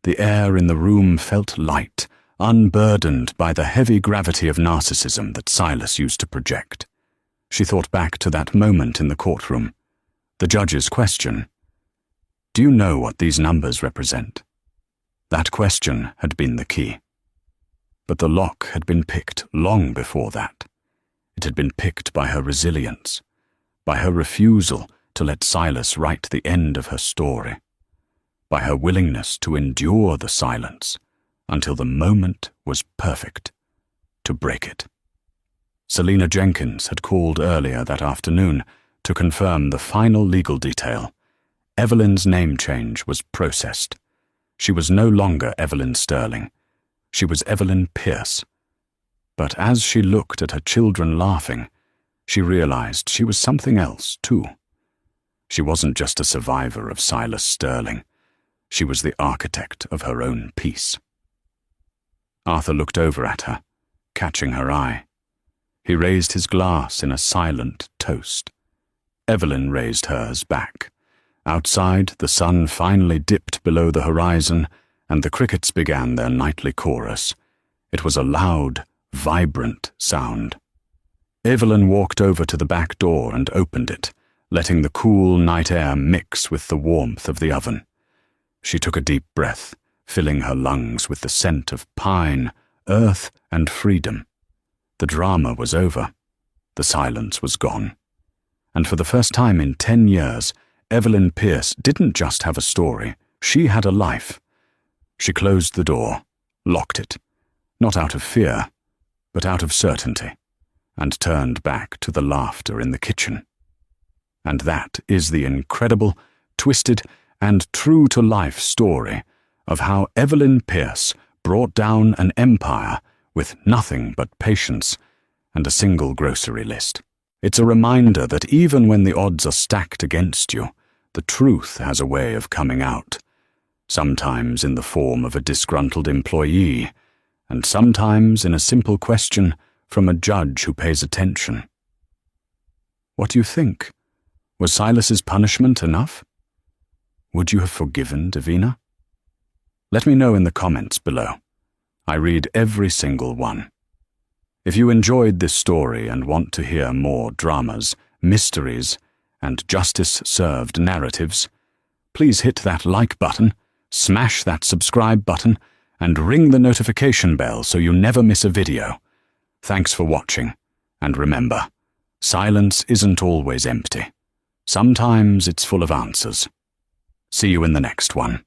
The air in the room felt light, unburdened by the heavy gravity of narcissism that Silas used to project. She thought back to that moment in the courtroom. The judge's question, "Do you know what these numbers represent?" That question had been the key. But the lock had been picked long before that. It had been picked by her resilience, by her refusal to let Silas write the end of her story, by her willingness to endure the silence until the moment was perfect to break it. Selina Jenkins had called earlier that afternoon to confirm the final legal detail. Evelyn's name change was processed. She was no longer Evelyn Sterling. She was Evelyn Pierce. But as she looked at her children laughing, she realized she was something else, too. She wasn't just a survivor of Silas Sterling. She was the architect of her own peace. Arthur looked over at her, catching her eye. He raised his glass in a silent toast. Evelyn raised hers back. Outside, the sun finally dipped below the horizon, and the crickets began their nightly chorus. It was a loud, vibrant sound. Evelyn walked over to the back door and opened it, letting the cool night air mix with the warmth of the oven. She took a deep breath, filling her lungs with the scent of pine, earth, and freedom. The drama was over. The silence was gone. And for the first time in 10 years, Evelyn Pierce didn't just have a story, she had a life. She closed the door, locked it, not out of fear, but out of certainty, and turned back to the laughter in the kitchen. And that is the incredible, twisted, and true-to-life story of how Evelyn Pierce brought down an empire with nothing but patience and a single grocery list. It's a reminder that even when the odds are stacked against you, the truth has a way of coming out, sometimes in the form of a disgruntled employee, and sometimes in a simple question from a judge who pays attention. What do you think? Was Silas's punishment enough? Would you have forgiven Davina? Let me know in the comments below. I read every single one. If you enjoyed this story and want to hear more dramas, mysteries, and justice-served narratives, please hit that like button, smash that subscribe button, and ring the notification bell so you never miss a video. Thanks for watching, and remember, silence isn't always empty. Sometimes it's full of answers. See you in the next one.